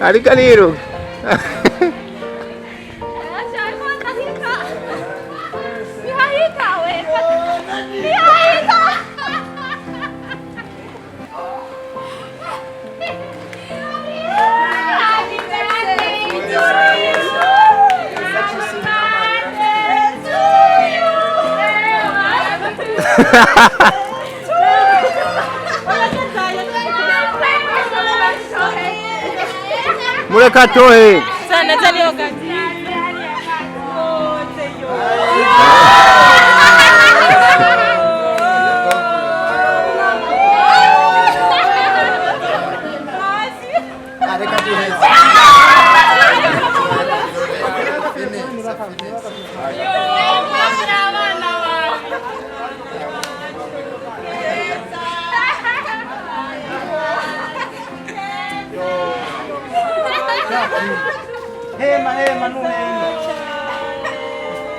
Alikaliro. Muleka toe. Sana tani wakati.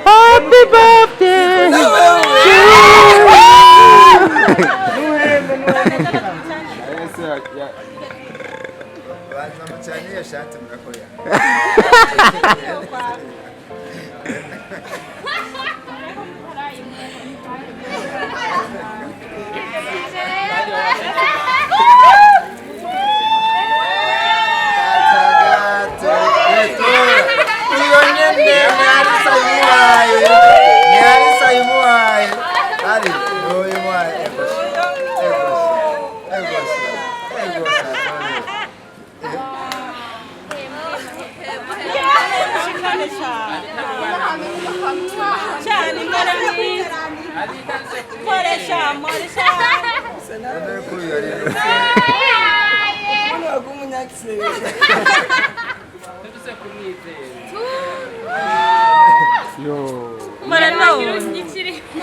Happy birthday to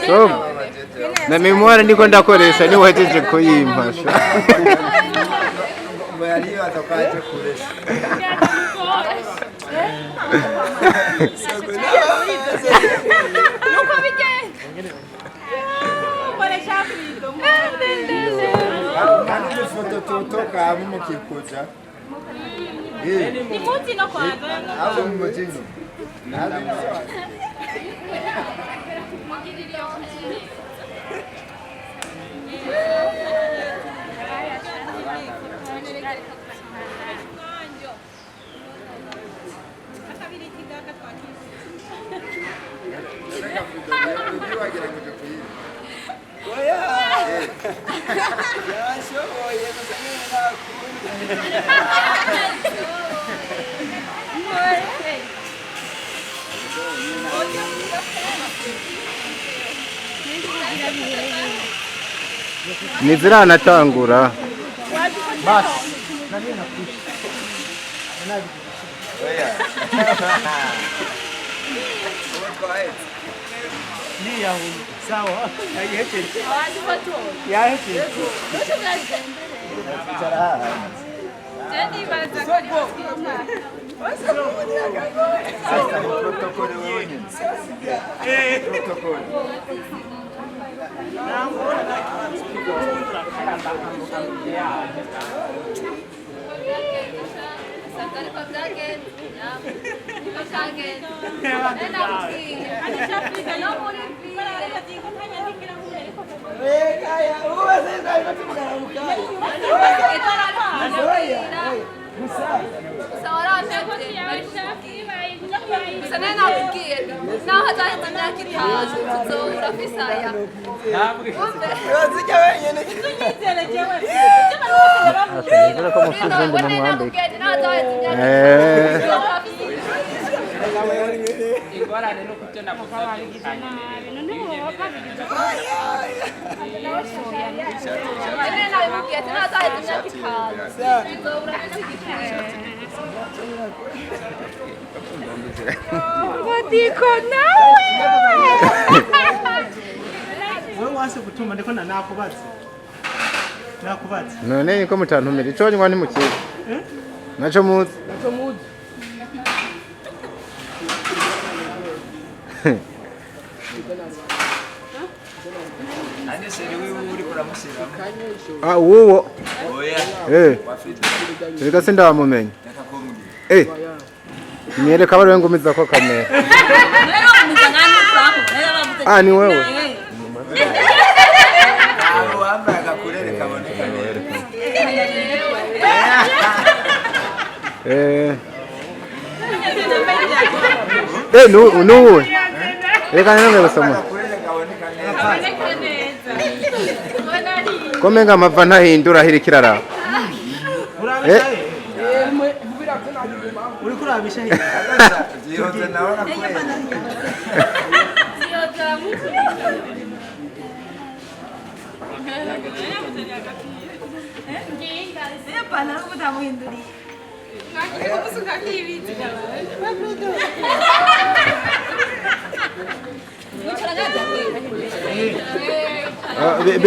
So, na memoire ndiko ndakoresha ni wajeje kuyimpasha. Mwalimu atakaje kuresha. Nuko bigenda. Koresha frido. Kandi foto tutoka mu kikuja. Ni muti no kwanza. Hapo mjini. Nizira anatangura. Basi. Na mimi nakushi. Ni ya huyu. Sawa. Yake. Ya yake. Jadi baza kwa Sasa protokoli wewe. Protokoli. Sanena kukier. Na hata tuna kitazo tuzora fisaya. Ndio kama usizende mambo. Ingora neno kutenda kwa Watiko nawe. Wewe wase kutuma ndiko nakubaza. Nakubaza. None ko mutantumira ico nywa ni mukiye. Naco muzi. Naco muzi. Ane seri wiwe uri kuramusiramo. Ah wowo. Oya. Reka sindamumenye. Nakakumbwira. Nyereka bari ngumiza ko kamera. Ah ni wewe. Abo wambaye agakurere kaboneka neza. No. Reka nanga basoma. Komenga amava ntahindura hirikirara. uri kurabisha Ziyoza naona kweli.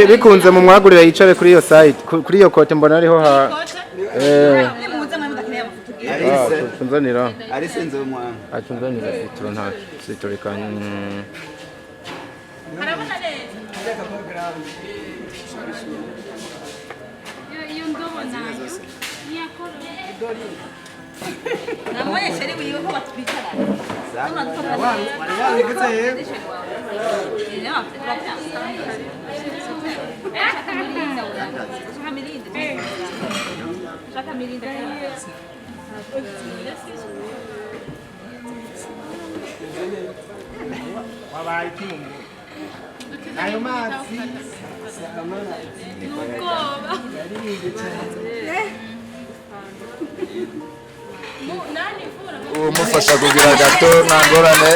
Bikunze mu mwagurira yicare kuri iyo site kuri iyo kote mbona ariho ha tunzanira Ari senze umwana. tunzanira sitro nta sitro rikanye Harabona neza. Iyo ndobo nayo. Niyakore. Namoye sheri wiwe ko batwikara. wabigutse yewe wabaye ikimumu ayo mazi Umufasha kugira gato nangorane.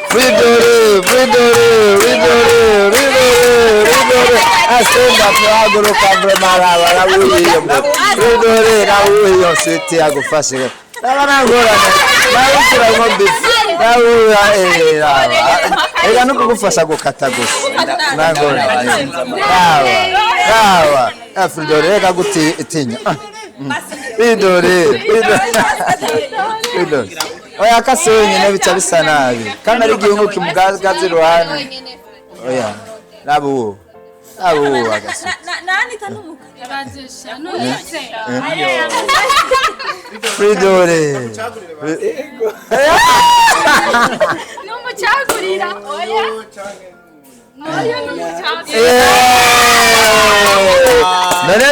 Fridore. Asenda kwagoro kambre maraba rawiyo. Fridore rawiyo siti agufashe. Nangorane. Nabikira ngombe. Rawiyo Ega nuko gufasha gukata gusa. Nangorane. Sawa. Fridore ega guti itinya. Fridore. Oya kase wenyine bica bisa nabi kandi ari igihungu kimugazi ruhane. Oya nabo agase nani tanumuka Abazisha nonese. Fridore Numucagurira oya. Oya numucagurira. none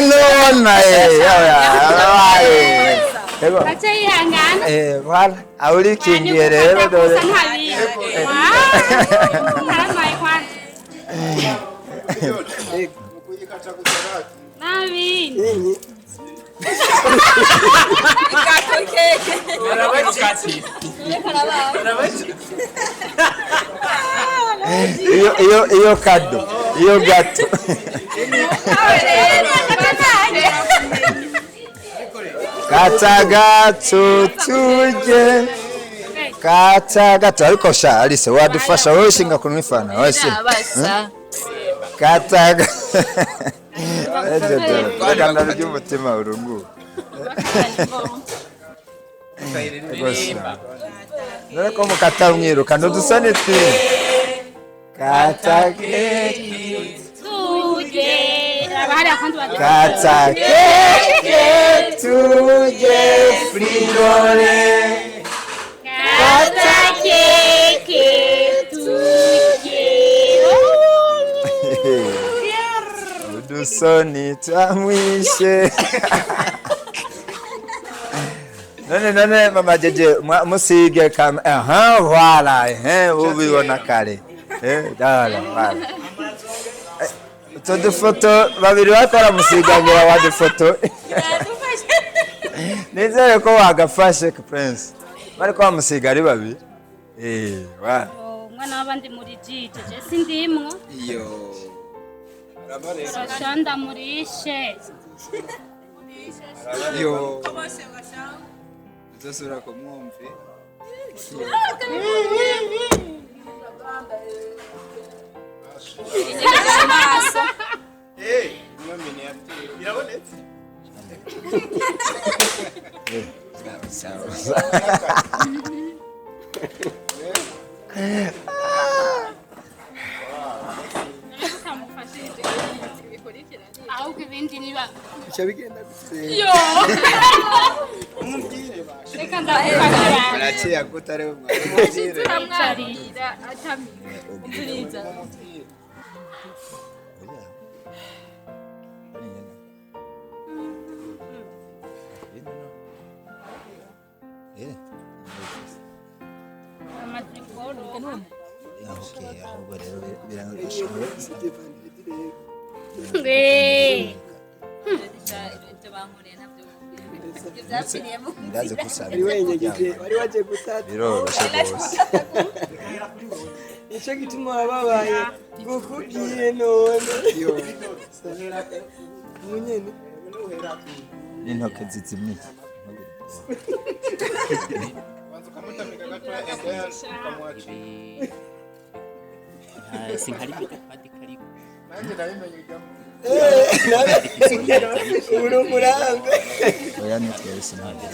Acha ihangana. Wala auri kingiye rero dore. Haramaye kwanza. Nabi. Iyo kado iyo gato katagato tuje katagato ariko sha Alice wadufasha wowe shinga kunwifana wese kataga kanda ry'umutima urungu none ko mukata umwiruka ndudusane twi katage Tuje. Abahari akantu baje. katage tuje Fridore Katakeke tuje. udusoni twamwishe none mama jeje musige kam wala ubibona kare dala wala foto babiri bakora musigangira wa foto nizere ko wagafashe Prince bari ko bamusiga ari babiri wa Mwana wabandi muri jite je sindimwo. iyo Shanda murishe. iyo uzosura ko mwumve ahubwo ibindi niba Chabigenda gutse. yo reka ndagufasha Araciye akutare umwe. turamwabwira atamira umviriza amaze kubona Okay, ahubwo rero birangashobora. Ndaze kusaba. wari waje gutata Biroroshe rwose. nicyo gituma wababaye gukugiye none munyene N'intoke zizimye. sinkari padi karibu uri umurambe Oya ni twese ntabwo.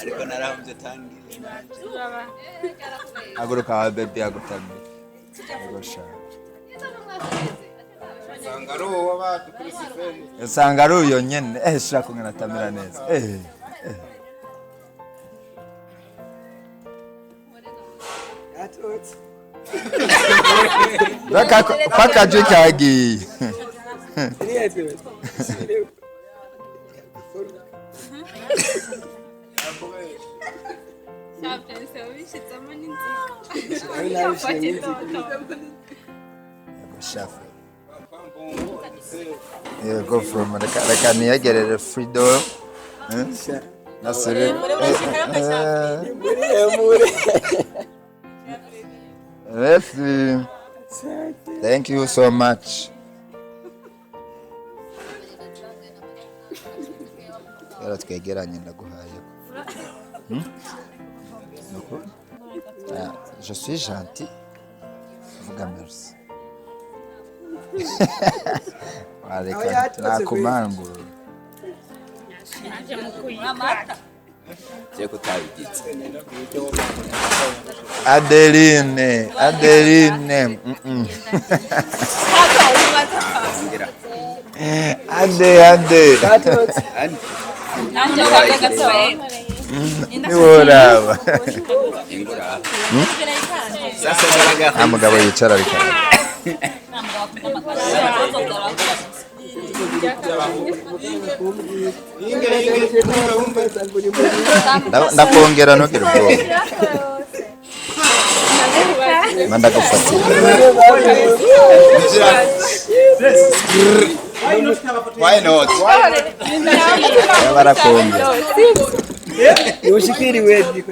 ariko narahunze tangi. Aguruka wa baby agutamye. Agosha. Usanga ari uyo nyene shaka kumwe natamira neza atotse paka jwe kagiye niyatwe Shafu go from reka niyegerere Freedom nasere Thank you so much. Yara twegeranye ndaguhaye. Je suis gentil. Vuga merci. Areka nakumangura. naje mu kuyikata Adeline. Ade. nanjye kwaga gatoye Niworaba. Amugabo yicara ariko. Ndakongera ntukire ubwoba. Manda gufatira. Why not? Barakongera. yoshikiriwe ndiko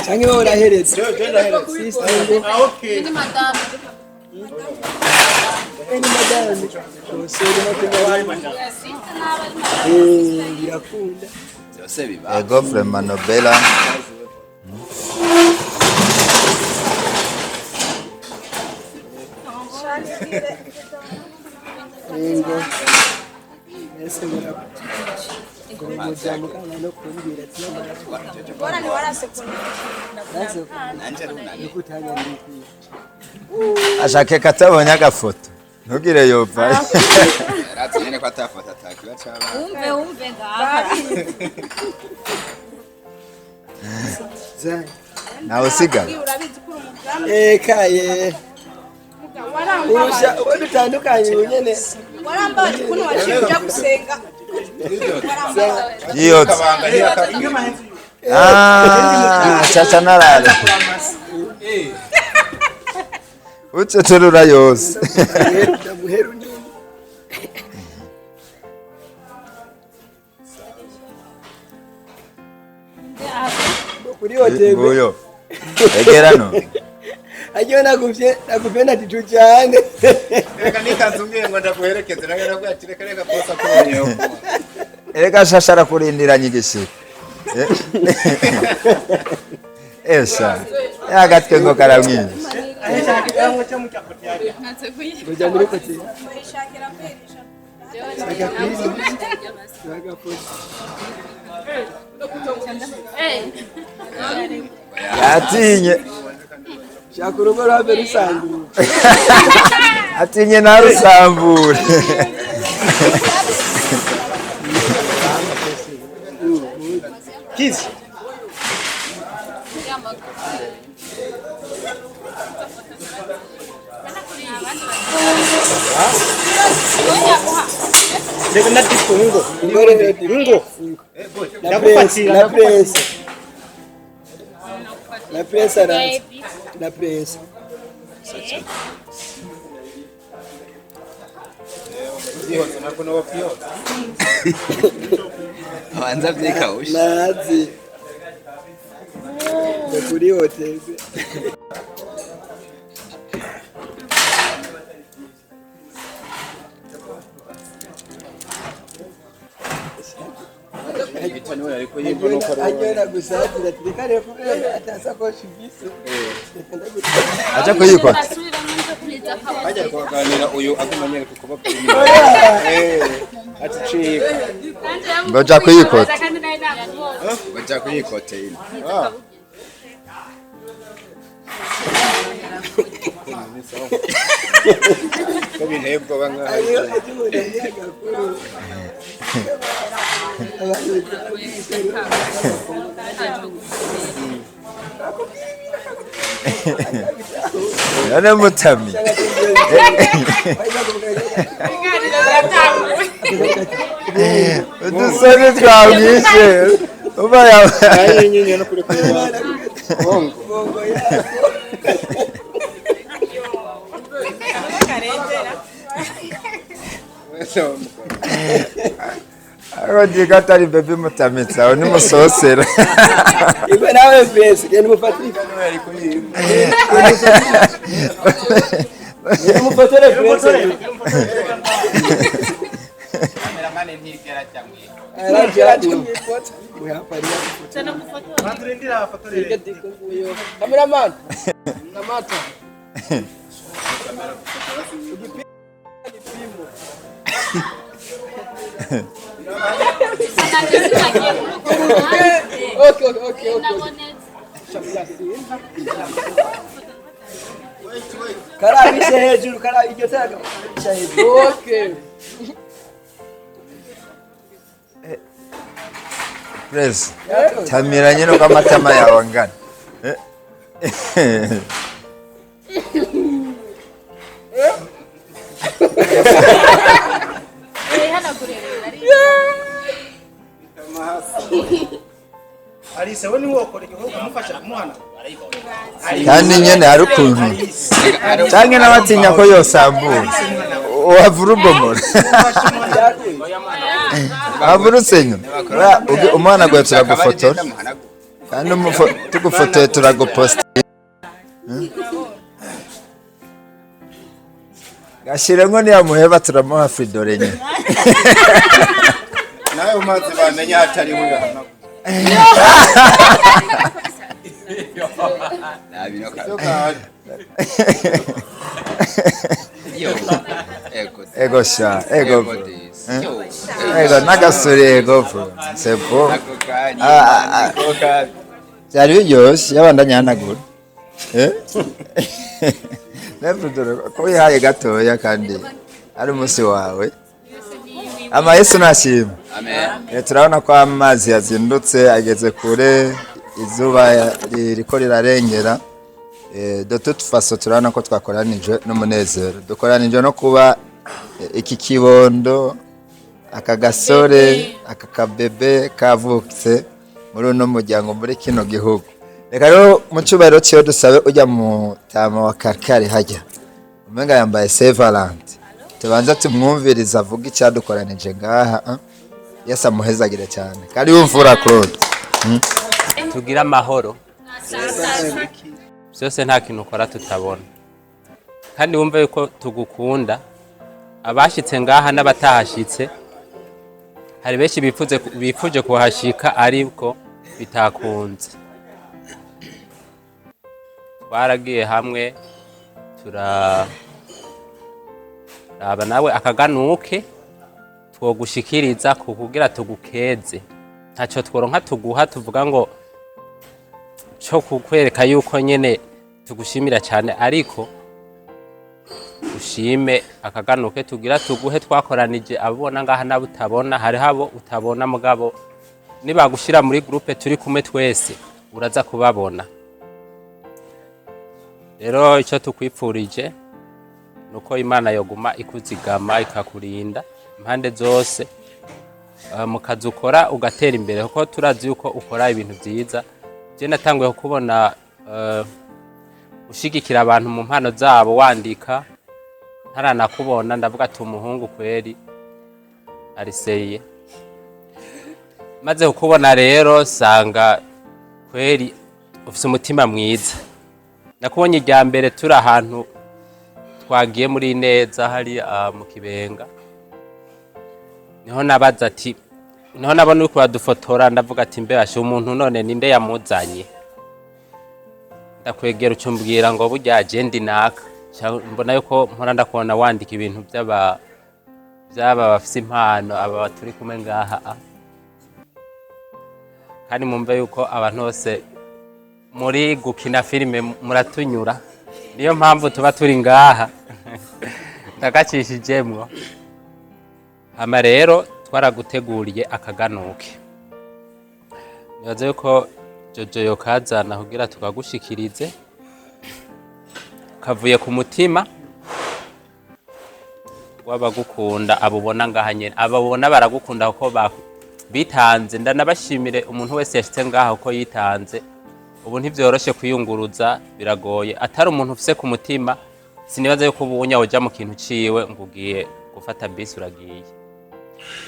cyangwa wowe uraheretse ni madame birakunda Ego vraiment Nobela. ngo ese mujamukana no kumbwira ati bora ni warase Ashake katabonye agafoto. Ntugire yova. Ratiyene ko atafata atakiba cyaba. umve ngaha zai Nawe usiga. kaye urusha udutandukanye unyene warambaye kuno waciye ujya gusenga Yiyotse. Chacha narale. Uceterura yose. ndamuheru nini kuri hoteli Nguyo. Egerano. agiye nagupenda titu cyane Reka nikanzungiye ngo ndaguherekeze nagenda kwakireka reka posa kubonyeho. Erega shashara kurindira nyigishika. Esha. Yagatwe ngo karamwiza. kujya muri hoteli yatinye shaka urugo rwawe rusangura atinye narusambure kizi Deve na disco ngo na presa na presa abanza vyikausha nazi kuri hotel Agora gusatira tikare kubera atasakoshi bise acha kuyikora Aja kuganira uyu agumanye kukuba ati ngoja kuyikora baja kuyikote ile ko binebwo banga Yana mutami udusore twamwishe uba yabaye nyenye no kuri bongo Aho digatari bebe mutamitsa oni musosera ibe nawe pesa genda mufatire mufatire pesa Kameramani ntigera cyangwa Cameraman, Namata. Okay. Karabisha hejuru, karabisha hejuru. Okay. Press tamiranye no kamatama yawe angana Alise we ni wokora igihugu kumufasha kumuhana kandi nyene hari ukuntu canke n'abatinya ko yosambura wavura ubomora wavurutse nyuma umwana gwe turagufotora kandi tugufotoye turaguposta gashire ngo niyamuheba turamuha fridore nyine nawe umaze bamenya atari we hano ego sha ego nagasore ego sepo byari biryoshye yabandanya hanagura nefudoro ko wihaye gatoya kandi ari umunsi wawe ama Yesu nashima amen turabona ko amazi yazindutse ageze kure izuba ririko rirarengera de toute façon turabona ko twakoranije n'umunezero dukoranije no kuba iki kibondo aka gasore aka kabebe kavutse muri uno muryango muri kino gihugu reka rero mu cyubahiro cyo dusabe ujya mu tama wa karkari hajya umenga yambaye Sevaland tubanza tumwumviriza avuga icyadukoranije ngaha Yesu amuhezagire cyane kandi wumvura Claude tugira amahoro byose nta kintu ukora tutabona kandi wumve yuko tugukunda abashitse ngaha n'abatahashitse hari benshi bifuje kuhashika ariko bitakunze twaragiye hamwe turaba nawe akaganuke twogushikiriza kugira tugukeze ntacyo tworonka tuguha tuvuga ngo cyo kukwereka yuko nyene tugushimira cyane ariko ushime akaganuke tugira tuguhe twakoranije abona ngaha nabo utabona hari habo utabona mugabo nibagushira muri groupe turi kumwe twese uraza kubabona rero icyo tukwipfurije nuko Imana yoguma ikuzigama ikakurinda impande zose mu kazi ukora ugatera imbere kuko turazi yuko ukora ibintu byiza je natanguye kubona ushigikira abantu mu mpano zabo wandika ntaranakubona ndavuga ati umuhungu kweri ariseye maze kukubona rero sanga kweri ufise umutima mwiza nakubonye irya mbere turi ahantu twagiye muri neza hari mu Kibenga niho nabaza ati niho nabona uko badufotora ndavuga ati mbe ashe umuntu none ninde yamuzanye ndakwegera ucumbwira ngo burya agenda naka mbona yuko mpora ndakubona wandika ibintu byaba bafise impano aba turi kumwe ngaha kandi mumve yuko abantu bose muri gukina filime muratunyura niyo mpamvu tuba turi ngaha ndagacishijemwo hama rero twaraguteguriye akaganuke nibaze yuko Jojo yokazana kugira tukagushikirize kavuye ku mutima wabagukunda abubona ngaha nyene ababona baragukunda kuko bitanze ndanabashimire umuntu wese yashitse ngaha uko yitanze ubu ntivyoroshe kwiyunguruza biragoye atari umuntu ufise ku mutima sinibaza yuko ubunya uja mu kintu ciwe ngugiye gufata bisi uragiye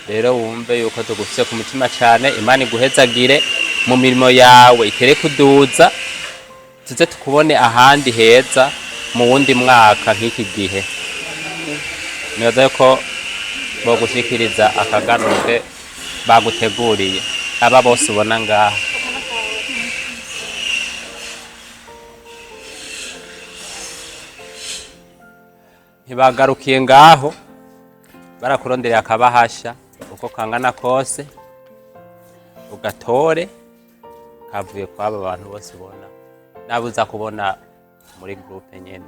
rero wumve yuko tugufise ku mutima cyane Imana iguhezagire mu mirimo yawe itere kuduza tuze tukubone ahandi heza mu wundi mwaka nk'iki gihe nibaza yuko bogushikiriza akaganuke baguteguriye aba bose ubona ngaha ntibagarukiye ngaho barakuronderera akabahasha uko kangana kose ugatore kavuye kwaba abantu bose ubona nabuza kubona muri groupe nyene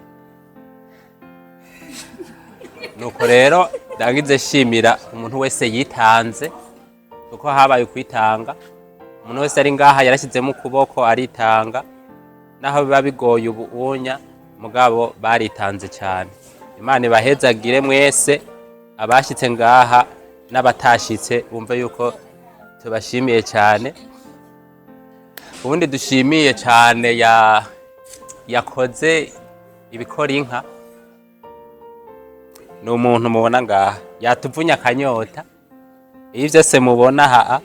nuko rero ndagize shimira umuntu wese yitanze kuko habaye kwitanga umuntu wese ari ngaha yarashyizemo ukuboko aritanga naho biba bigoye ubunya mugabo baritanze cyane Imana ibahezagire mwese abashitse ngaha n'abatashitse bumve yuko tubashimiye cyane ubundi dushimiye cyane yakoze ibikora inka ni umuntu mubona ngaha yatuvunya akanyota iyo byose mubona haa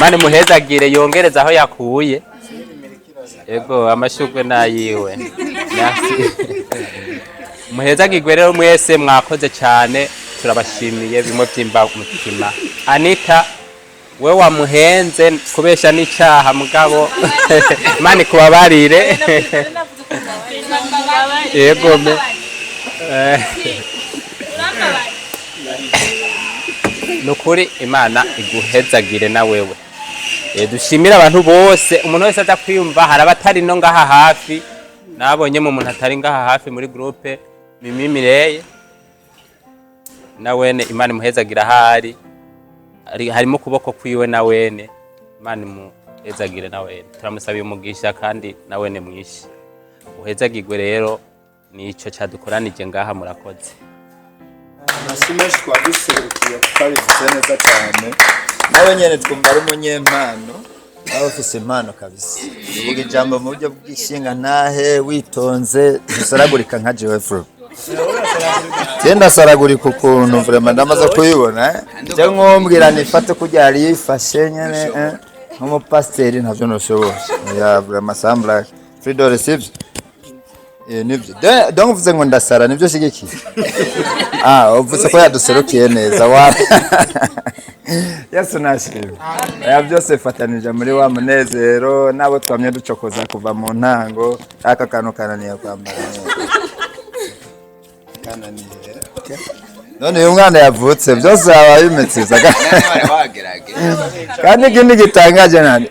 Mane muhezagire yongereza aho yakuye ego amashugwe nayiwe muhezagirwe rero mwese mwakoze cyane turabashimiye bimwe byimba umutima Anita we wamuhenze kubesha n'icyaha mugabo Mane kubabarire yego me nukuri Imana iguhezagire na wewe dushimira abantu bose umuntu wese atakwiyumva harabatari no ngaha hafi nabonye mu muntu atari ngaha hafi muri groupe Mimi Mireye na wene Imana muhezagira harimo kuboko kwiwe na wene Imana muhezagire na wene turamusabiye umugisha kandi na wene mwishi uhezagirwe rero nico cyadukoranije ngaha murakoze Nasimeshi kwa duserukiye kukabivuze neza cyane nawe nyene twumva ari umunyempano nawe ufise impano kabisa uvuga ijambo mu buryo bw'ishinga ntahe witonze dusaragurika nka Jeffrey Tenda saragurika ukuntu vraiment ndamaze kuyibona je nkombwira nifate kujya ari yifashe nyene nk'umupasteri ntavyo noshobora ya vraiment sambla Frido receives nibyo donc uvuze ngo ndasara nibyo shigiki uvuze ko yaduserukiye neza wa Yesu nashimwe. Aya byose fatanije muri wa munezero nabo twamye ducokoza kuva mu ntango aka kantu kananiye kwambara. Kananiye. None uyu mwana yavutse byose aba bimetsiza. Kandi ikindi gitangaje nani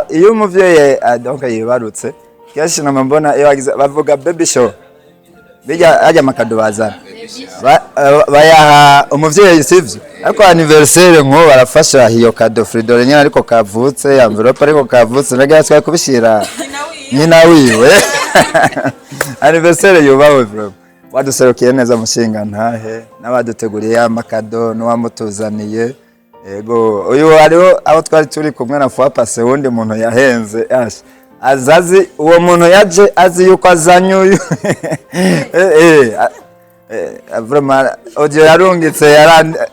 iyo umuvyeyi donc yibarutse kenshi namambona iyo bavuga baby show bijya ajya makado bazana bayaha umuvyeyi sivyo ariko anniversaire nko barafasha hiyo kado Fridore nyine ariko kavutse envelope ariko kavutse nagaswa kubishira nyina wiwe anniversaire yubawe bro waduserukiye neza mushinga ntahe nabaduteguriye amakado no wamutuzaniye ego uyu ariho aho twari turi kumwe na fois passé wundi muntu yahenze azazi uwo muntu yaje azi yuko azanyuye vraiment audio yarungitse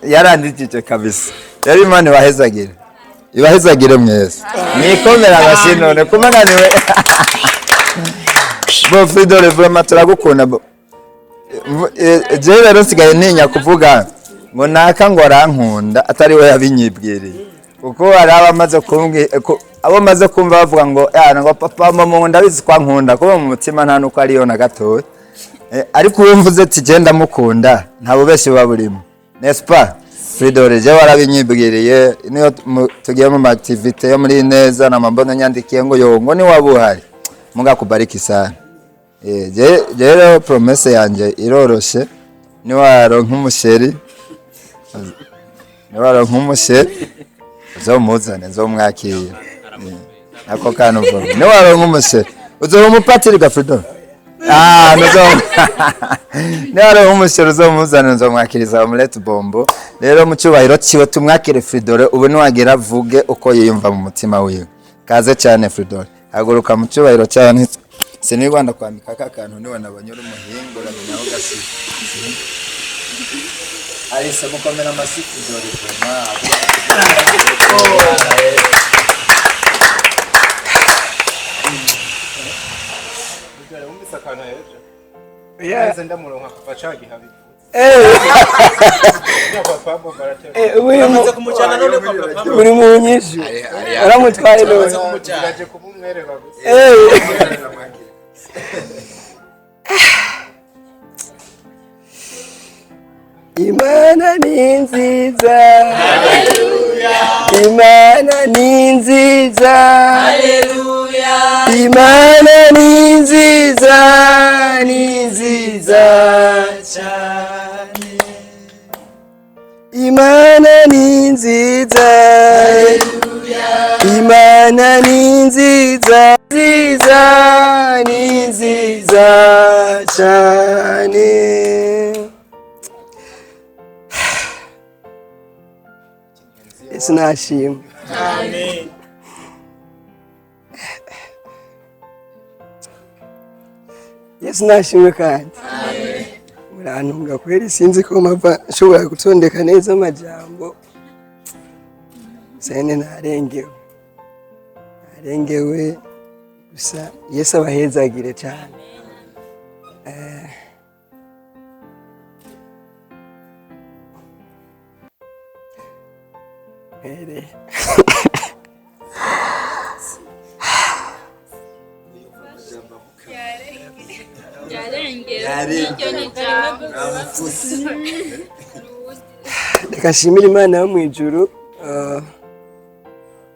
yarandikije kabisa yari Imana ibahezagire mwese nikomera agashinone kumananiwe bo Fridore vraiment turagukunda je rero sigaye ntinya kuvuga ngo naka ngo arankunda atari we yabinyibwiriye kuko araba amaze abo maze kumva bavuga ngo ngo papa mama ndabizi kwa nkunda kuba mu mutima nta nuko ariyo na gatoya ariko uwo mvuze ati genda mukunda ntabo bese baburimo n'est-ce pas Fridore je warabinyibwiriye niyo tugiye mu activité yo muri neza na mambona nyandikiye ngo yongo ni wabuhari mugakubariki sana je rero promesse yanje iroroshe ni waro nk'umusheri uzomuzane nzomwakira nako kantu ni waro nk'umusheri uzomupatiri Fridore ni waro nk'umusheri uzomuzane nzomwakiriza omelette bombo rero mu cyubahiro ciwe tumwakire Fridore ubu ni wagira vuge uko yiyumva mu mutima wiwe kaze cyane Fridore haguruka mu cyubahiro cyane seni Rwanda kwambika kakantu ni wanabanyura umuhingo rabinaho gasi Alisa mukomera amasi Fridore uri mu nyishu uramutwaye none Imana ni nziza haleluya Imana ni nziza haleluya Imana ni nziza cyane Imana ni nziza haleluya Imana ni nziza cyane Yesu nashimwe. Amen. Yesu nashimwe kandi. Amen. Murantunga kweri sinzi ko mava nshobora gutondeka neza amajambo. Sene narengewe gusa Yesu abahezagire cyane. Reka shimira Imana yo mu ijuru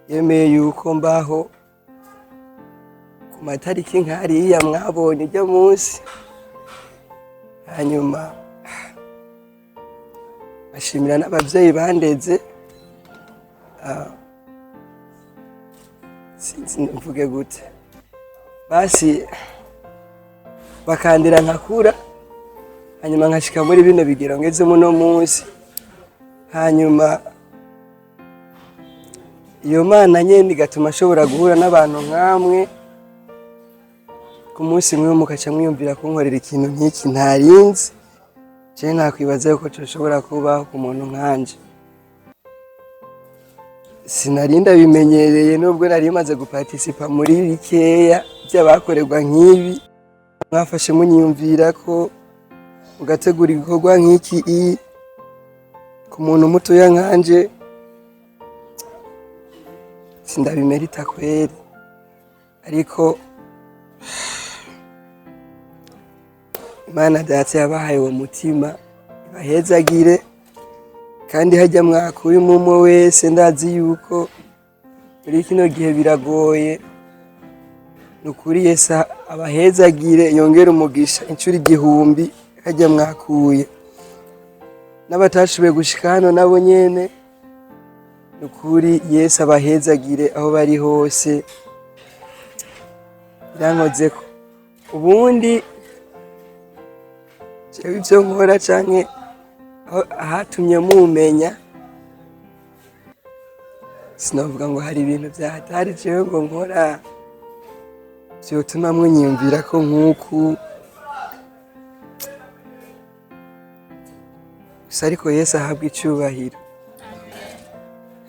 yemeye yuko mbaho ku matariki nk'ariya mwabonye ujya munsi hanyuma ashimira n'ababyeyi bandeze sinzi mvuge gute basi bakandira nkakura hanyuma nkashika muri bino bigero ngezemo no munsi hanyuma iyo Mana nyene igatuma ashobora guhura n'abantu nkamwe ku munsi mwe mukaca mwiyumvira kunkorera ikintu nk'iki ntarinzi je nakwibaza yuko coshobora kubaho ku muntu nkanje sinarinda bimenyereye nubwo nari maze guparticipa muri bikeya by'abakorerwa nk'ibi mwafashe munyiyumvira ko ugategura igikorwa nk'iki ku muntu mutoya nkanje sindabimerita kweri ariko Imana data yabahaye uwo mutima ibahezagire kandi hajya mwakuye umwe wese ndazi yuko muri kino gihe biragoye nukuri Yesu abahezagire yongera umugisha incuro 1000 hajya mwakuye n'abatashoboye gushika hano nabo nyene nukuri Yesu abahezagire aho bari hose birankozeko ubundi jewe ivyo nkora canke ahatumye mumenya sinavuga ngo hari ibintu byahatari jewe ngo nkora vyotuma munyiyumvira ko nk'uku gusa ariko Yesu ahabwa icubahiro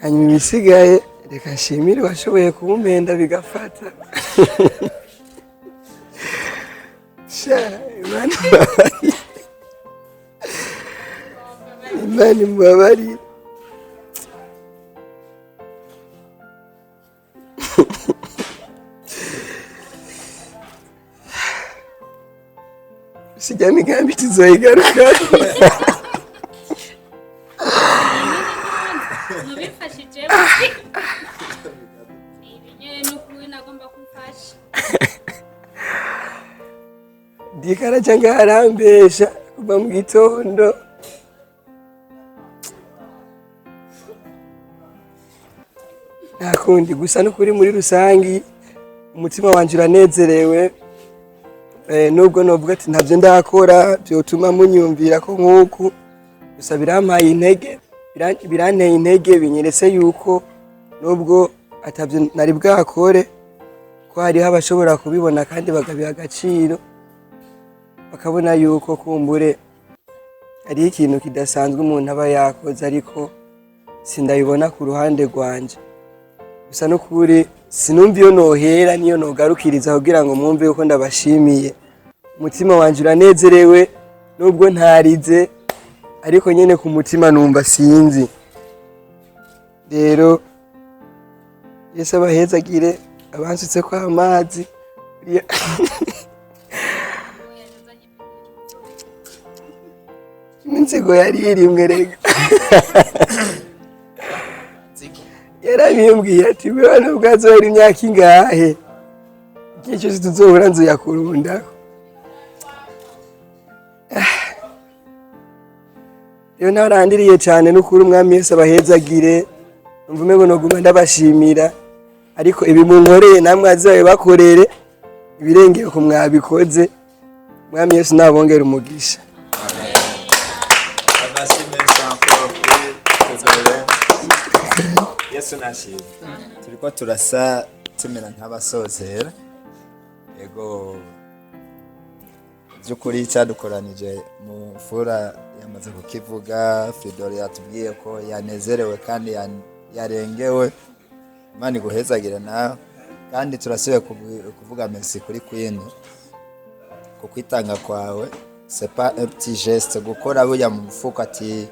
hanyuma ibisigaye reka nshimire washoboye kumpenda bigafata Imana imbabarire sijya migambi tuzoyigaruka mubifashije ibinye n'ukuri nagomba kumfasha dikara cyangwa harambesha kuva mu gitondo nakundi gusa n'ukuri muri rusangi umutima wanje uranezerewe nubwo novuga ati ntabyo ndakora byotuma munyumvira ko nk'uku gusa birampaye intege biranteye intege binyeretse yuko nubwo atabyo nari bwakore ko hariho abashobora kubibona kandi bagabiha agaciro bakabona yuko kumbure ari ikintu kidasanzwe umuntu aba yakoze ariko sindabibona ku ruhande rwanje gusa no kuri sinumva iyo nohera niyo nogarukiriza kugira ngo mwumve yuko ndabashimiye umutima wanje uranezerewe nubwo ntarize ariko nyene ku mutima numva sinzi rero Yesu abahezagire abansutse kwa amazi inzigo yari irimwe rega yarabimbwiye ati wewe nubwo azohera imyaka ingahe igihe cyose tuzohura nzoyakurundaho rero narandiriye cyane n'ukuri umwami Yesu abahezagire numva umengo noguma ndabashimira ariko ibi munkoreye namwe azabe bakorere ibirengeye ku mwabikoze umwami Yesu nabongera umugisha Yesu nashimye turiko turasa tumera nk'abasozera yego by'ukuri cyadukoranije mu fura yamaze kukivuga Fidori yatubwiye ko yanezerewe kandi yarengewe Imana iguhezagire nawe kandi turasubiye kuvuga merci kuri Queen ku kwitanga kwawe c'est pas un petit geste gukora buya mu mufuko ati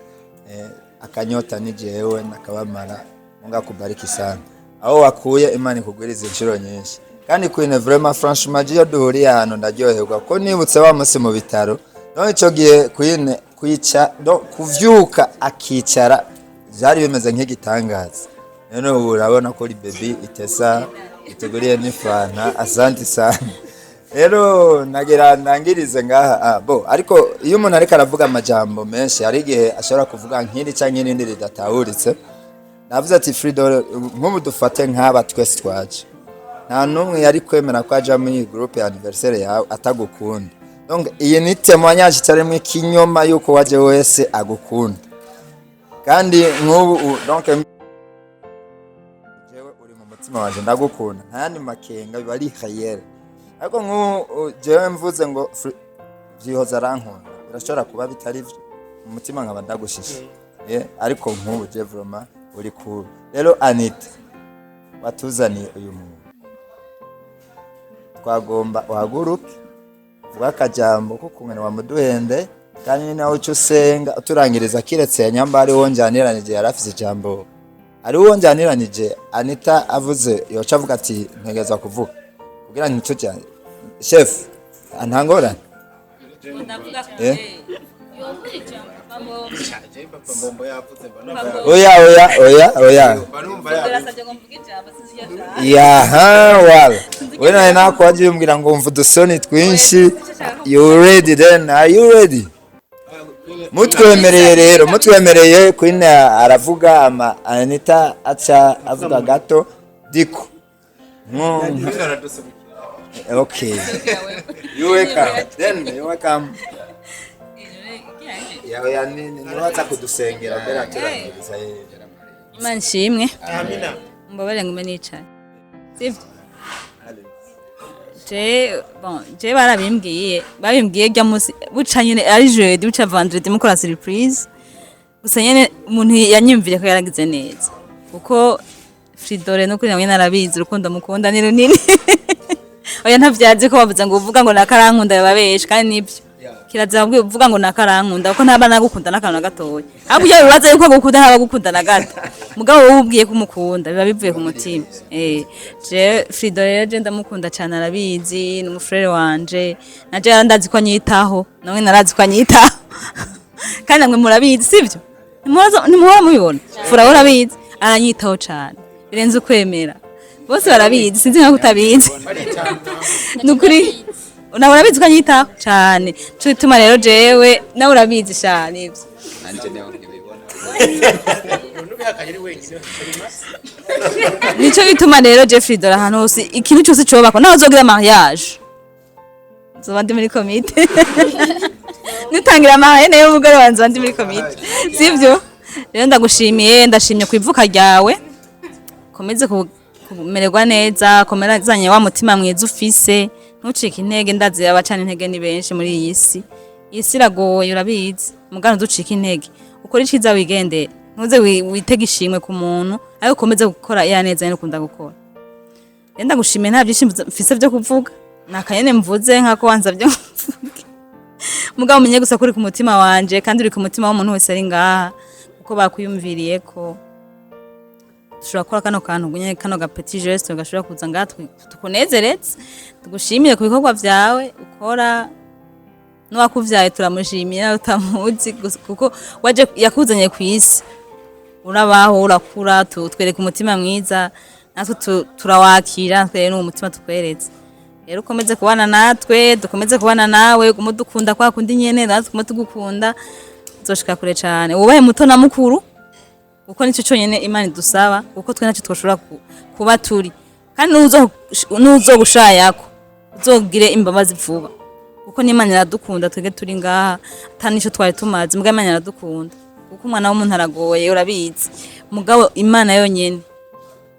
akanyota ni jewe nakabamara Mungu akubariki sana aho wakuye Imana ikugwiriza inshuro nyinshi kandi Queen vraiment franchement je duhuriye hano ndaryoherwa ko nibutse wa munsi mu bitaro no ico gihe Queen kwica no kuvyuka akicara byari bimeze nk'igitangaza none ubu urabona ko uri baby itesa iteguriye n'ifanta asante sana rero nagira ndangirize ngaha bo ariko iyo umuntu ariko aravuga amajambo menshi hari igihe ashobora kuvuga nk'iri cyangwa n'indi ridatahuritse navuze ati Frido nk'ubu dufate nk'aba twese twaje nta numwe yari kwemera ko aja muri groupe ya anniversaire yawe atagukunda donc iyi ni témoignage cyaremwe ikinyoma yuko waje wese agukunda kandi nk'ubu donc jewe uri mu mutima waje ndagukunda ntandi makenga biba ari khayere ariko nk'ubu jewe mvuze ngo vyihoza arankunda birashobora kuba bitari mu mutima nkaba ndagushisha ariko nk'ubu je vraiment uri cool rero Anita watuzaniye uyu muntu twagomba uhaguruke vuga akajambo ko kumwe wa muduhende kandi nawe cyo usenga uturangiriza kiretse ya nyambari wonjaniranije yarafise ijambo ari uwo njyaniranije Anita avuze yoca avuga ati ntegeza kuvuga kugira ngo nicyo cyane chef antangorane oya yaha wala wena nako waje umbwira ngo umva udusoni twinshi you ready then are you ready mutwemereye Queen aravuga Anita acha avuga gato diko okay you welcome ya nini waza kudusengera mbere aturangiriza Imana ishimwe amina mbabare ngume nicaye sivyo je babimbwiye rya musi buca nyene ari jeudi buca vendredi mukora surprise gusa nyene umuntu yanyumvire ko yaragize neza kuko Fridore no kuri namwe narabizi urukundo mukunda ni runini oya ntavyazi ko bavuze ngo uvuga ngo nakarankunda yababeshe kandi nibyo kiraza uvuga ngo nakarankunda kuko ntabana gukunda nakantu gatoya ahubwo iyo bibaza yuko gukunda ntaba gukunda na gato mugabo wowe ubwiye kumukunda biba bivuye ku mutima je Fridore je ndamukunda cyane arabizi ni umufrere wanje naje yarandazi ko anyitaho nawe narazi ko anyitaho kandi namwe murabizi sivyo nimuhora mubibona fura urabizi aranyitaho cyane birenze ukwemera bose barabizi sinzi nka kutabizi nukuri nawe urabizi ko anyitaho cyane cyo bituma rero jewe nawe urabizi cyane ibyo anje neho nkibibona nico bituma rero Jeffrey Dora hano hose ikintu cyose cobako naho zogira mariage zoba ndi muri komite nitangira mahene yo mugore wanze ndi muri komite sivyo rero ndagushimiye ndashimye kwivuka ryawe komeze kumererwa neza komerazanye wa mutima mwiza ufise ntucike intege ndazi abacana intege ni benshi muri iyi si iragoye urabizi mugano ducika intege ukora iciza wigendera ntuze witega ishimwe ku muntu ariko ukomeze gukora ya neza no kunda gukora renda gushimira nta byinshi mfise byo kuvuga nakayene mvuze nkako wanza byo mugabo umenye gusa kuri ku mutima wanje kandi uri ku mutima w'umuntu wese ari ngaha kuko bakuyumviriye ko dushobora gukora kano kantu gunye kano ga petit geste gashobora kuza ngatwe tukunezeretse tugushimire ku bikorwa vyawe ukora n'uwakuvyaye turamushimira utamuzi kuko waje yakuzanye ku isi urabaho urakura tutwereka umutima mwiza natwe turawakira twere n'umutima tukweretse rero ukomeze kubana natwe dukomeze kubana nawe umudukunda kwa kundi nyene natwe tugukunda uzoshika kure cyane ubaye muto na mukuru uko nico cyonyene Imana idusaba uko twe naco twoshobora kuba turi kandi nuzo gushayako uzogire imbabazi vuba uko n'Imana iradukunda twege turi ngaha atanico twari tumazi mbwa Imana iradukunda kuko umwana w'umuntu aragoye urabizi mugabo Imana yonyene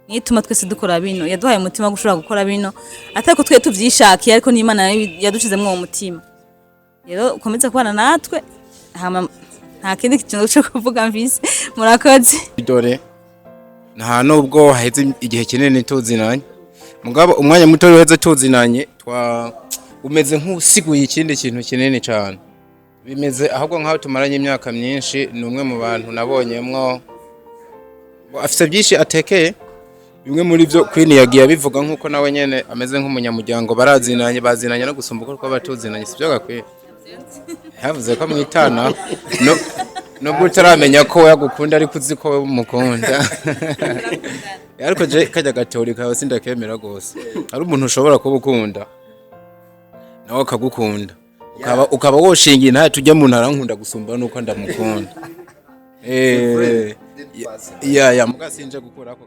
nituma twese dukora bino yaduhaye umutima gushobora gukora bino atako twe tuvyishakiye ariko n'Imana yadushizemwe mu mutima rero ukomeze kubana natwe hama nta kindi kintu cyo kuvuga mvise murakoze dore nta nubwo haheze igihe kinini tuzinanye mugabo umwanya muto uheze tuzinanye umeze nk'usiguye ikindi kintu kinini cyane bimeze ahubwo nkaho tumaranye imyaka myinshi ni umwe mu bantu nabonyemwo afite byinshi atekeye bimwe muri byo Queen yagiye abivuga nkuko nawe nyene ameze nk'umunyamuryango bazinanye no gusumba uko twabatuzinanye sibyo gakwiye yavuze ko mwitana no gutaramenya ko yagukunda ariko uzi ko umukunda ariko je kajya gatorika yose ndakemera gose ari umuntu ushobora kuba ukunda nawe akagukunda ukaba woshingiye nta tujya mu ntara nkunda gusumba nuko ndamukunda ya mugasinje gukora ako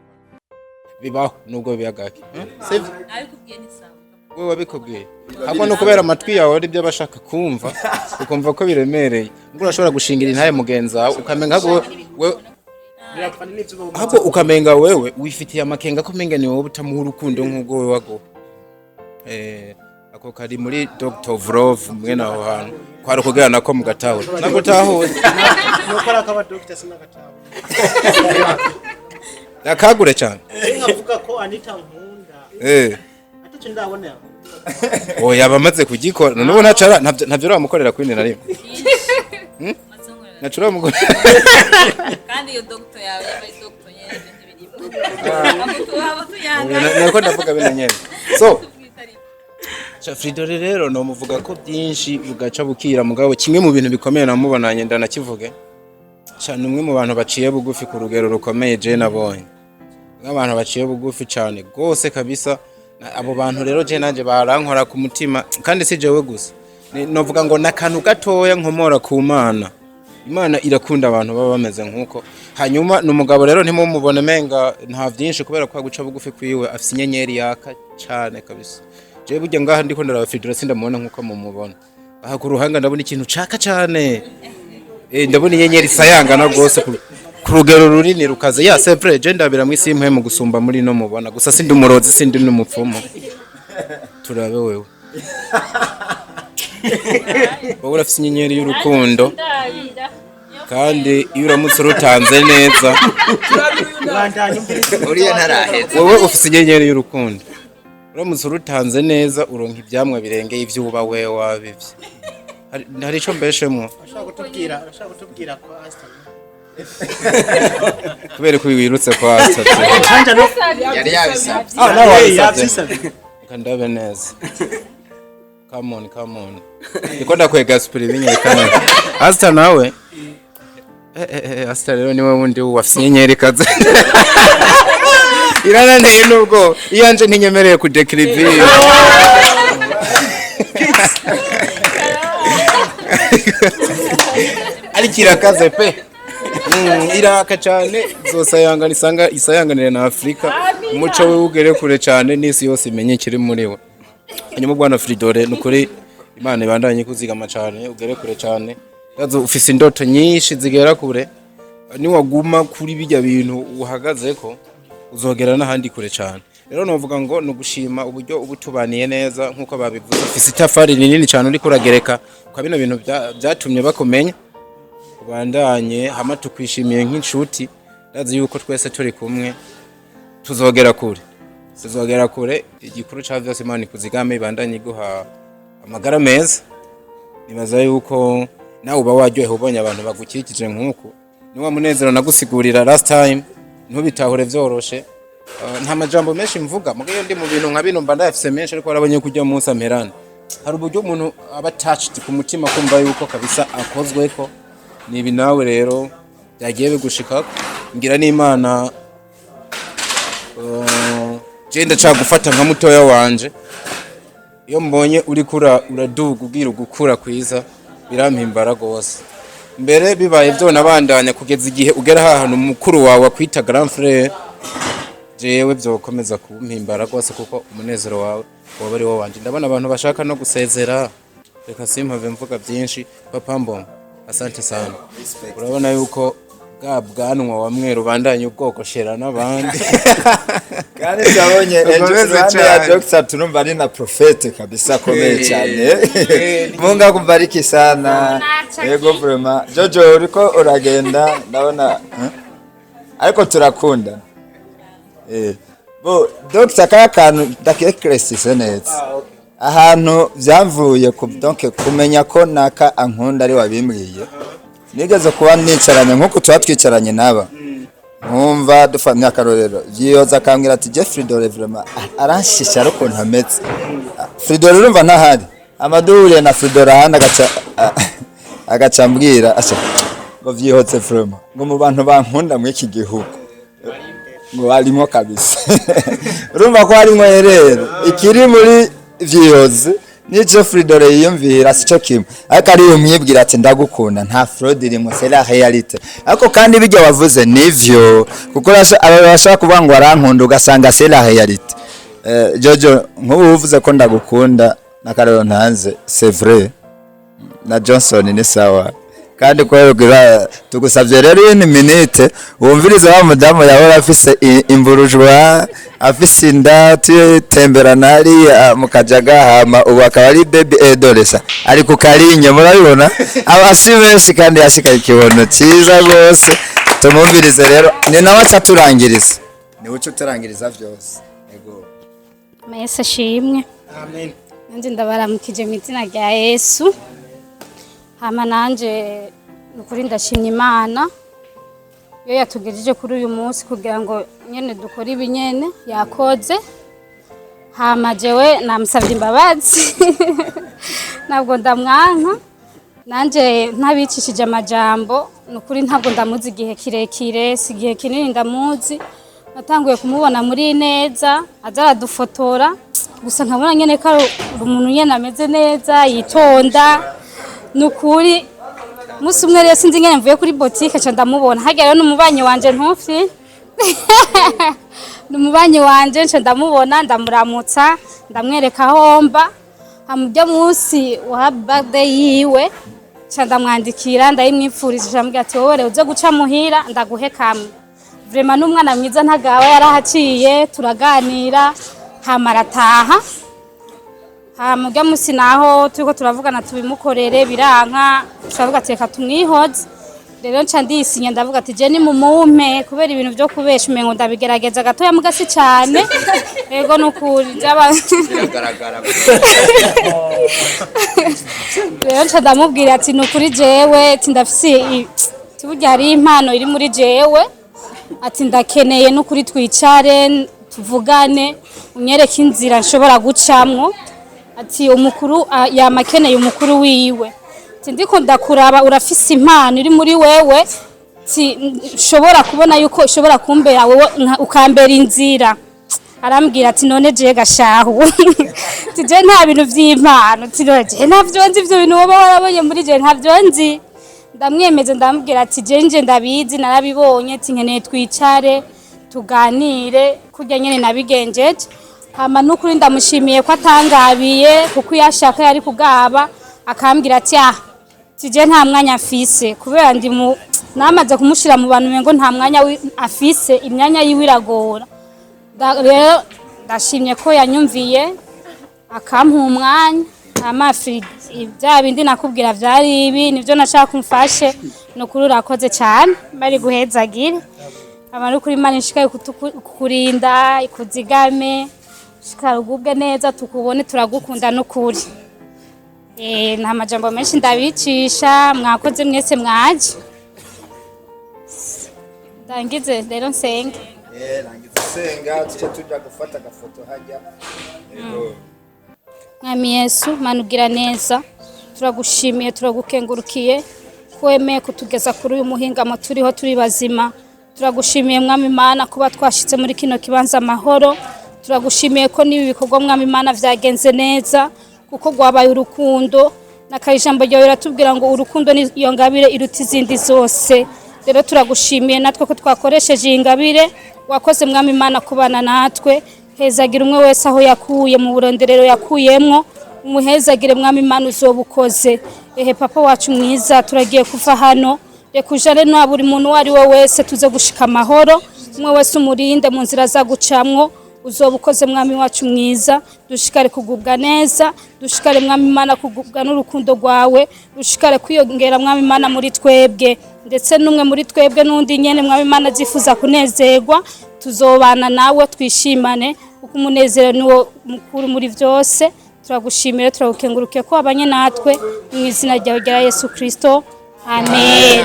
bibaho nubwo biyagake sivyo arikubwiye ni sawa wewe wabikubwiye ahubwo no kubera amatwi yawe ari byo bashaka kumva ukumva ko biremereye ngo urashobora gushingira intaye mugenza ukamenga wewe ahubwo ukamenga wewe wifitiye amakenga ko menga ni wowe utamuha urukundo nk'ubwo wewe wago ako kari muri Dr. Vrov mwene aho hantu kwari kugerana ko mugataho nagutahuze nokora akaba Dr. sinagataho nakagure cyane nkavuga ko Anita nkunda ataco ndabona oya bamaze kugikora nubu ntavyo uramukorera Queen na rimwe nachura mukorera kandi iyo doctor yawe yabaye doctor nyene nako ndavuga bino nyene so Fridore rero no muvuga ko byinshi bugaca bukira mugabo kimwe mu bintu bikomeye namubonanye ndanakivuge cyane umwe mu bantu baciye bugufi ku rugero rukomeye je nabonye nk'abantu baciye bugufi cyane gose kabisa abo bantu rero je nanje barankora ku mutima kandi si jewe gusa novuga ngo nakantu gatoya nkomora ku Mana Imana irakunda abantu baba bameze nkuko hanyuma numugabo rero ntimumubone menga nta byinshi kubera ko guca bugufi kwiwe afise inyenyeri yaka cyane kabisa je burya ngaha ndiko ndaraba Fridore sindamubona nkuko mumubona aha ku ruhanga ndabona ikintu caka cyane ndabona inyenyeri sayangana gose ku rugero runini rukaze ya sempre je ndabira mu isi impwe mu gusumba muri no mubona gusa sindi umurozi sindi n'umupfumu turabe wewe wowe urafise inyenyeri y'urukundo kandi iyo uramutse urutanze neza uriye ntaraheze wowe ufise inyenyeri y'urukundo uramutse urutanze neza uronka ibyamwa birengeye ivyuba wewe wabivye hari ico mbeshemwo Urashaka kutubwira ko Aston kubera ko wirutse kwa Aston yari yabisabye nawe yabisabye kandabe neza come on niko ndakwega spiri binyekana Aston nawe Aston rero niwe wundi wafise inyenyeri kaze irananteye nubwo iyanje ntinyemereye kudekriviyo ariko irakaze pe iraka cyane zosayangana isayanganire na Afrika umuco we ugere kure cyane n'isi yose imenye kiri muri we hanyuma bwana Fridore nukuri Imana ibandanye kuzigama cyane ugere kure cyane yazo ufise indoto nyinshi zigera kure niwaguma kuri bijya bintu uhagaze ko uzogera n'ahandi kure cyane rero novuga ngo no gushima uburyo ubutubaniye neza nkuko babivuze ufise itafari rinini cyane uri kuragereka kwa bino bintu byatumye bakomenya ubandanye hama tukwishimiye nk'inshuti ndazi yuko twese turi kumwe tuzogera kure igikuru ca vyose Imana ikuzigame ibandanye guha amagara meza nibaza yuko nawe uba waryohe ubonye abantu bagukikije nkuko niwa munezero nagusigurira last time ntubitahure vyoroshe nta majambo menshi mvuga mugiye ndi mu bintu nka bino mba ndafise menshi ariko arabonye kujya munsi amperana hari uburyo umuntu aba touched ku mutima kumva yuko kabisa akozwe ko nibi nawe rero byagiye bigushika ngira n'Imana je ndacagufata nka mutoya wanje iyo mbonye uri kura uraduga ubwira gukura kwiza birampimbara gose mbere bibaye byo nabandanya kugeza igihe ugera hahantu mukuru wawe akwita grand frère jewe byokomeza kumpimbara gose kuko umunezero wawe wowe ari wo wanje ndabona abantu bashaka no gusezera reka simpave mvuga byinshi papa mbomba asante sana urabona yuko bwanwa wa mweru bandanye ubwokoshera n'abandi kandi twabonye ya Dr. Tunumva ari na profete kabisa komeye cyane Mungu akubariki sana yego vraiment Jojo uriko uragenda ndabona ariko turakunda bo Dr. Kakanu ndakekrestise neza ahantu byavuye donc kumenya ko naka ankunda ari wabimbwiye nigeze kuba nicaranye nkuko twatwicaranye naba nkumva dufanya akarorero yiyoza akambwira ati je Fridore vraiment aranshisha ariko ntametse Fridore urumva ntahari amaduriye na Fridore handa agacambwira asa ngo vyihotse vraiment ngo mu bantu bankunda mu iki gihugu ngo arimo kabisa urumva ko harimo rero ikiri muri vyiyoze nico Fridore yiyumvira sico kimwe ariko ari umwibwira ati ndagukunda nta fraud irimo c'est la réalité ariko kandi bijya wavuze nivyo kuko arashaka kuvuga ngo arankunda ugasanga c'est la réalité Jojo nk'ubu uvuze ko ndagukunda nakarero ntanze c'est vrai na Johnson ni sawa kandi kwera tugusavye rero une minute wumviriza wa mudamu yahora afise imburujwa afise inda temberana ari mukajaga hama ubu akaba ari baby adolescent ari ku Karinyo murabibona abasi benshi kandi yashika ikibono cyiza gose tumumvirize rero ni nawe aturangiriza ni uco turangiriza vyose yego Yesu ashimwe Amen. nanje ndabaramukije mu izina rya Yesu hama nanje nukuri ndashimye Imana yo yatugejeje kuri uyu munsi kugira ngo nyene dukora ibi nyene yakoze hama jewe namusabye imbabazi ntabwo ndamwanka nanje ntabicishije amajambo nukuri ntabwo ndamuzi igihe kirekire si igihe kinini ndamuzi natanguye kumubona muri neza aza aradufotora gusa nkabona nyene ko ari umuntu nyene ameze neza yitonda nukuri musi umwe rero sinzi nyene mvuye kuri boutique ca ndamubona hagera rero n'umubanyi wanje ntufi n'umubanyi wanje nca ndamubona ndamuramutsa ndamwereka homba hamujya musi wa birthday yiwe ca ndamwandikira ndayimwipfuriza ndamubwira ati wowe uze guca muhira ndaguhe kamwe vraiment n'umwana mwiza ntagawa yarahaciye turaganira hama arataha hamujya musi naho turiko turavugana tubimukorere biranka turavuga ati reka tumwihoze rero nca ndisinya ndavuga ati je ni mumumpe kubera ibintu byo kubesha umengo ndabigerageza gatoya mugasi cyane ego nukuri jaba rero nca ndamubwira ati nukuri jewe tindafise tiburya hari impano iri muri jewe ati ndakeneye nukuri twicare tuvugane unyereke inzira nshobora gucamwo ati umukuru yamakeneye umukuru wiwe ndiko ndakuraba urafise impano iri muri wewe nshobora kubona yuko ushobora kumbera wewe ukambera inzira arambwira ati none je gashahu tije nta bintu vy'impano tiroje ntavyo nzi ivyo bintu woba warabonye muri je ntavyo nzi ndamwemeze ndamubwira ati je nje ndabizi narabibonye tinkeneye twicare tuganire kurya nyene nabigenjeje hama nukuri ndamushimiye ko atangabiye kuko yashaka yari kugaba akambwira ati tije nta mwanya afise kubera ndi namaze kumushira mu bantu mengo nta mwanya afise imyanya yiwe iragora rero ndashimye ko yanyumviye akampa umwanya amafi bya bindi nakubwira vyari ibi nivyo nashaka kumfashe no kuri urakoze cyane bari guhezagire abantu kuri Imana ishikaye kukurinda ikuzigame shikarugubwe neza tukubone turagukunda no kuri nta majambo menshi ndabicisha mwakoze mwese mwaje ndangize rero nsenge nangize senga tuce tuja gufata agafoto hajya Mwami Yesu manugira neza turagushimiye turagukengurukiye kwemeye kutugeza kuri uyu muhingamo turiho turi bazima turagushimiye Mwami Imana kuba twashitse muri kino kibanza amahoro turagushimiye ko nibi bikorwa Mwami Imana vyagenze neza kuko gwabaye urukundo nakayijambo ryawe ratubwira ngo urukundo ni iyo ngabire iruta izindi zose rero turagushimiye natwe ko twakoresheje ingabire wakoze Mwami Imana kubana natwe hezagira umwe wese aho yakuye mu buronderero yakuyemwo umuhezagire Mwami Imana uzobukoze papa wacu mwiza turagiye kuva hano reka ujane na buri muntu wari we wese tuze gushika amahoro umwe wese umurinde mu nzira za gucamwo uzobukoze Mwami wacu mwiza dushikare kugubwa neza dushikare Mwami Imana kugubwa n'urukundo rwawe dushikare kwiyongera Mwami Imana muri twebwe ndetse numwe muri twebwe nundi nyene Mwami Imana zifuza kunezerwa tuzobana nawe twishimane kuko umunezero niwo mukuru muri vyose turagushimira turagukenguruke ko abanye natwe mu izina ryawe rya Yesu Kristo amen.